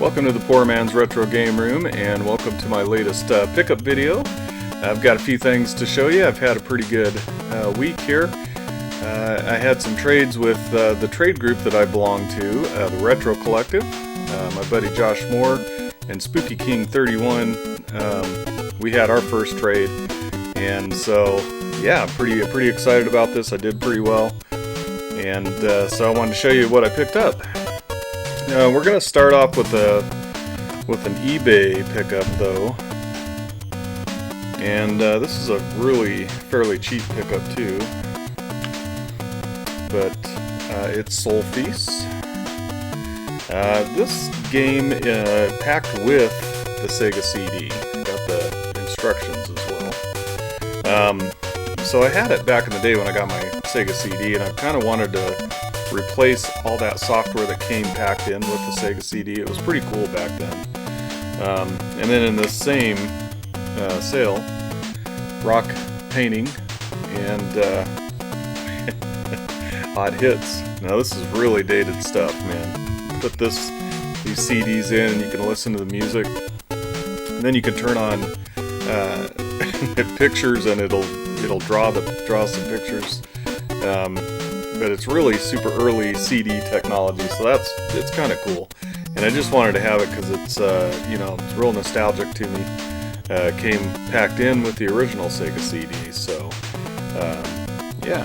Welcome to the Poor Man's Retro Game Room, and welcome to my latest pickup video. I've got a few things to show you. I've had a pretty good week here. I had some trades with the trade group that I belong to, the Retro Collective. My buddy Josh Moore and Spooky King 31. We had our first trade, and so yeah, I'm pretty excited about this. I did pretty well, and so I wanted to show you what I picked up. We're going to start off with an eBay pickup though, and this is a really fairly cheap pickup too, but it's Soul Feast. This game packed with the Sega CD. Got the instructions as well. So I had it back in the day when I got my Sega CD, and I kind of wanted to replace all that software that came packed in with the Sega CD. It was pretty cool back then. And then in this same sale, rock painting and hot hits. Now this is really dated stuff, man. Put these CDs in and you can listen to the music, and then you can turn on pictures and it'll draw some pictures. But it's really super early CD technology, so it's kind of cool. And I just wanted to have it because it's it's real nostalgic to me. Came packed in with the original Sega CD, so yeah,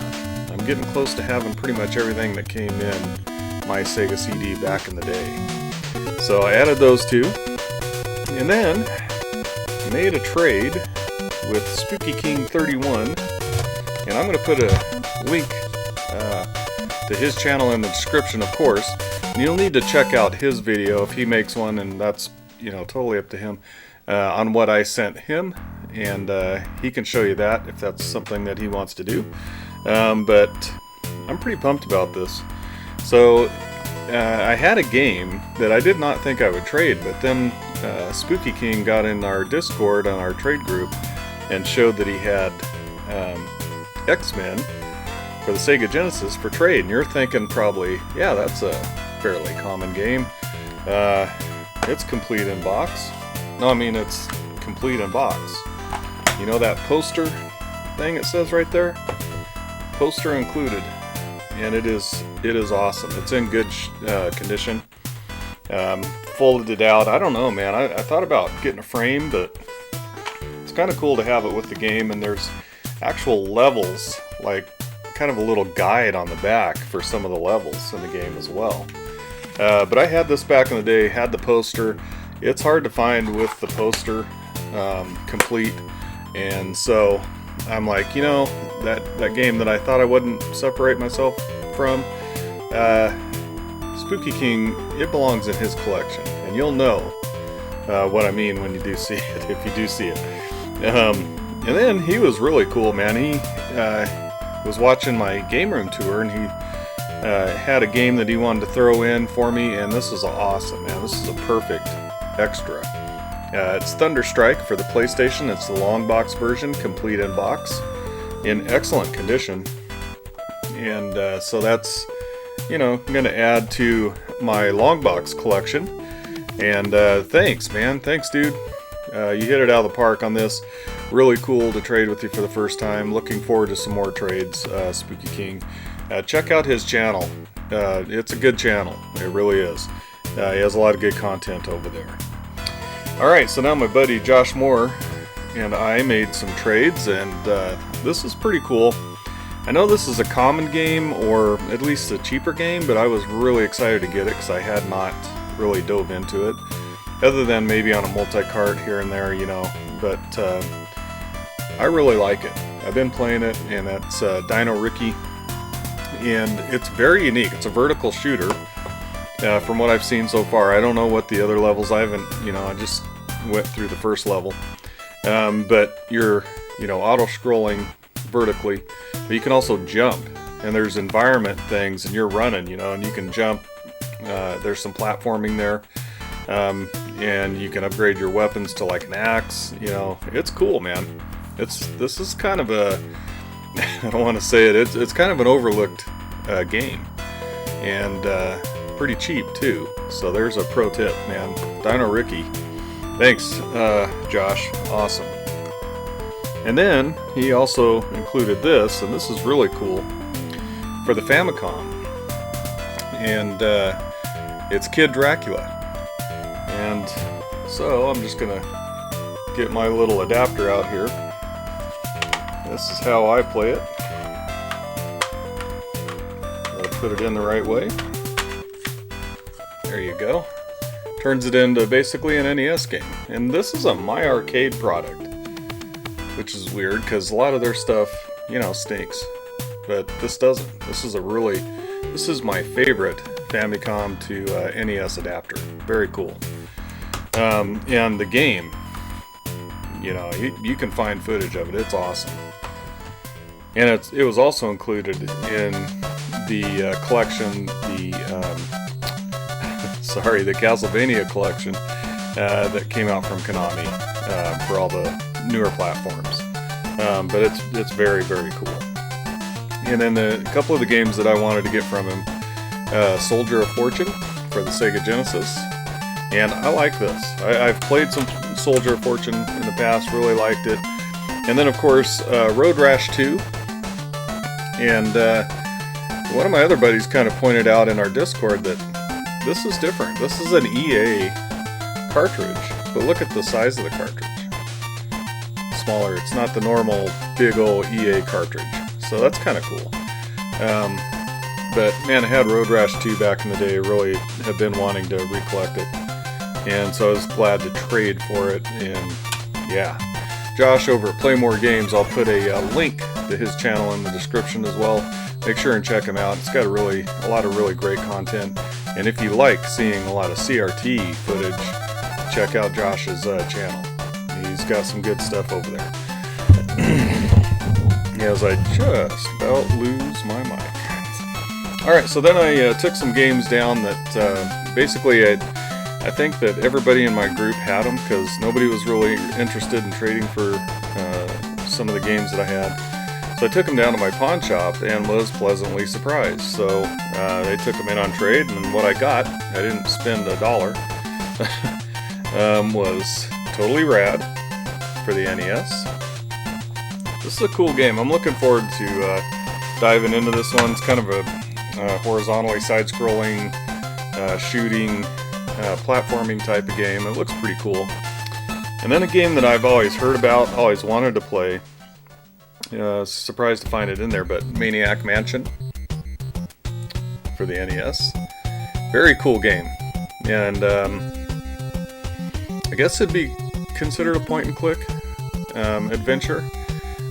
I'm getting close to having pretty much everything that came in my Sega CD back in the day. So I added those two, and then made a trade with Spooky King 31, and I'm going to put a link to his channel in the description, of course. And you'll need to check out his video if he makes one, and that's totally up to him, on what I sent him, and he can show you that if that's something that he wants to do. But I'm pretty pumped about this. So I had a game that I did not think I would trade, but then Spooky King got in our Discord on our trade group and showed that he had X-Men for the Sega Genesis for trade, and you're thinking probably, yeah, that's a fairly common game. It's complete in box. No, I mean it's complete in box. You know that poster thing it says right there? Poster included, and it is awesome. It's in good condition. Folded it out. I don't know, man. I thought about getting a frame, but it's kind of cool to have it with the game, and there's actual levels, like kind of a little guide on the back for some of the levels in the game as well. But I had this back in the day, had the poster. It's hard to find with the poster complete, and so I'm like, that game that I thought I wouldn't separate myself from, Spooky King, it belongs in his collection, and you'll know what I mean when you do see it, if you do see it. And then he was really cool, man. He was watching my game room tour, and he had a game that he wanted to throw in for me, and this is awesome, man. This is a perfect extra. It's Thunder Strike for the PlayStation. It's the long box version, complete in box, in excellent condition, and so that's I'm gonna add to my long box collection. And thanks, man. Thanks, dude. You hit it out of the park on this. Really cool to trade with you for the first time. Looking forward to some more trades, Spooky King. Check out his channel. It's a good channel. It really is. He has a lot of good content over there. Alright, so now my buddy Josh Moore and I made some trades, and this is pretty cool. I know this is a common game, or at least a cheaper game, but I was really excited to get it because I had not really dove into it, other than maybe on a multi-cart here and there, but I really like it. I've been playing it, and that's Dino Ricky, and it's very unique. It's a vertical shooter, from what I've seen so far. I don't know what the other levels, I haven't, I just went through the first level, but you're, auto-scrolling vertically, but you can also jump, and there's environment things, and you're running, and you can jump. There's some platforming there, and you can upgrade your weapons to like an axe. It's cool, man. This is kind of a I don't want to say it. It's kind of an overlooked game, and pretty cheap too. So there's a pro tip, man. Dino Ricky. Thanks, Josh. Awesome. And then he also included this, and this is really cool, for the Famicom. And it's Kid Dracula. And so I'm just gonna get my little adapter out here. This is how I play it. I'll put it in the right way. There you go. Turns it into basically an NES game. And this is a My Arcade product, which is weird because a lot of their stuff, you know, stinks. But this doesn't. This is my favorite Famicom to NES adapter. Very cool. And the game, you know, you can find footage of it. It's awesome. And it was also included in the collection, the Castlevania collection that came out from Konami for all the newer platforms. But it's very, very cool. And then a couple of the games that I wanted to get from him, Soldier of Fortune for the Sega Genesis. And I like this. I've played some Soldier of Fortune in the past, really liked it. And then, of course, Road Rash 2. And one of my other buddies kind of pointed out in our Discord that this is different. This is an EA cartridge, but look at the size of the cartridge. Smaller. It's not the normal big old EA cartridge. So that's kind of cool. But man, I had Road Rash 2 back in the day. Really have been wanting to recollect it. And so I was glad to trade for it. And yeah, Josh over at Play More Games, I'll put a link to his channel in the description as well. Make sure and check him out. It's got a lot of really great content. And if you like seeing a lot of CRT footage, check out Josh's channel. He's got some good stuff over there. As I just about lose my mic. Alright, so then I took some games down that basically I think that everybody in my group had them because nobody was really interested in trading for some of the games that I had. So I took them down to my pawn shop and was pleasantly surprised. So they took them in on trade, and what I got, I didn't spend $1, was totally rad for the NES. This is a cool game. I'm looking forward to diving into this one. It's kind of a horizontally side-scrolling, shooting, platforming type of game. It looks pretty cool. And then a game that I've always heard about, always wanted to play. Surprised to find it in there, but Maniac Mansion for the NES. Very cool game. And I guess it'd be considered a point-and-click adventure.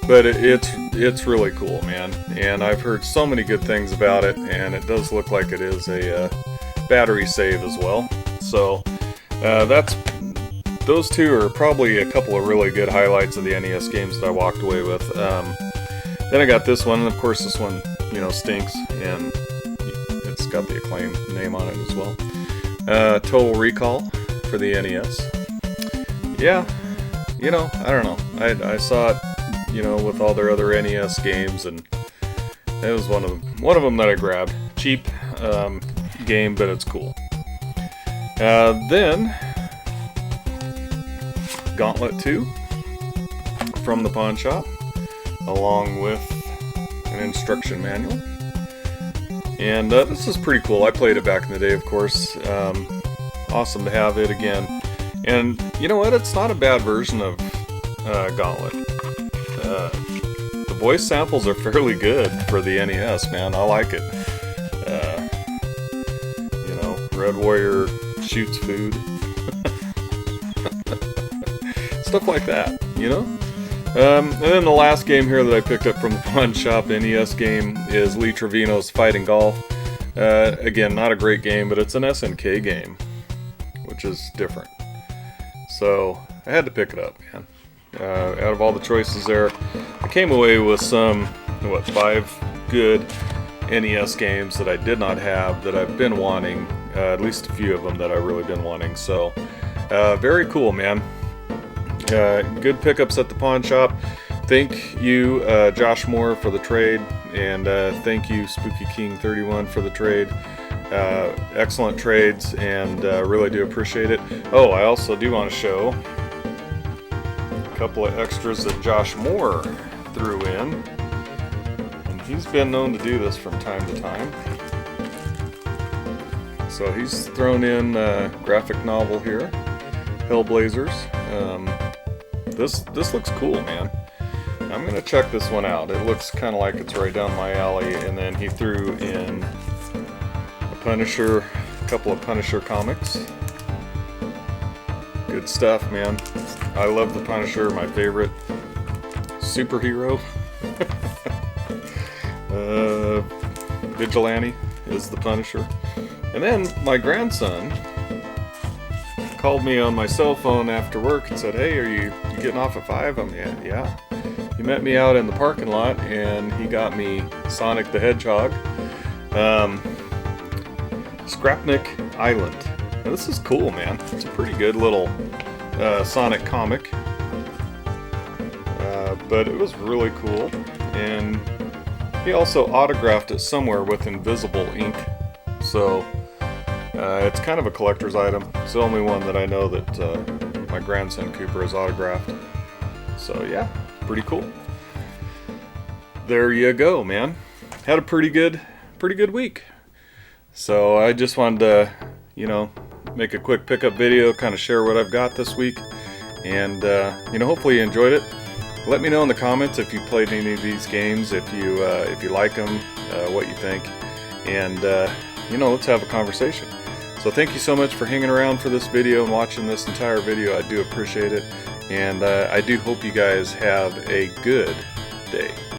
But it's really cool, man. And I've heard so many good things about it, and it does look like it is a battery save as well. So those two are probably a couple of really good highlights of the NES games that I walked away with. Then I got this one, and of course this one, you know, stinks, and it's got the Acclaim name on it as well. Total Recall for the NES. Yeah, you know, I don't know. I saw it, you know, with all their other NES games, and it was one of them that I grabbed. Cheap game, but it's cool. Then Gauntlet 2 from the pawn shop, along with an instruction manual. And this is pretty cool. I played it back in the day, of course. Awesome to have it again. And you know what? It's not a bad version of Gauntlet. The voice samples are fairly good for the NES, man. I like it. You know, Red Warrior shoots food. Stuff like that, you know? And then the last game here that I picked up from the pawn shop, NES game, is Lee Trevino's Fighting Golf. Again, not a great game, but it's an SNK game, which is different. So I had to pick it up, man. Out of all the choices there, I came away with some, 5 good NES games that I did not have that I've been wanting, at least a few of them that I've really been wanting. So very cool, man. Good pickups at the pawn shop. Thank you, Josh Moore, for the trade, and thank you, Spooky King 31, for the trade. Excellent trades, and really do appreciate it. Oh, I also do want to show a couple of extras that Josh Moore threw in, and he's been known to do this from time to time. So he's thrown in a graphic novel here, Hellblazers. This looks cool, man. I'm gonna check this one out. It looks kind of like it's right down my alley. And then he threw in a Punisher, a couple of Punisher comics. Good stuff, man. I love the Punisher, my favorite superhero. Vigilante is the Punisher. And then my grandson called me on my cell phone after work and said, "Hey, are you getting off at 5?" I'm yeah. He met me out in the parking lot and he got me Sonic the Hedgehog, Scrapnik Island. Now, this is cool, man. It's a pretty good little Sonic comic, but it was really cool. And he also autographed it somewhere with invisible ink, so it's kind of a collector's item. It's the only one that I know that my grandson Cooper has autographed. So yeah, pretty cool. There you go, man. Had a pretty good week. So I just wanted to, make a quick pickup video, kind of share what I've got this week, and hopefully you enjoyed it. Let me know in the comments if you played any of these games, if you like them, what you think, and let's have a conversation. So thank you so much for hanging around for this video and watching this entire video. I do appreciate it, and I do hope you guys have a good day.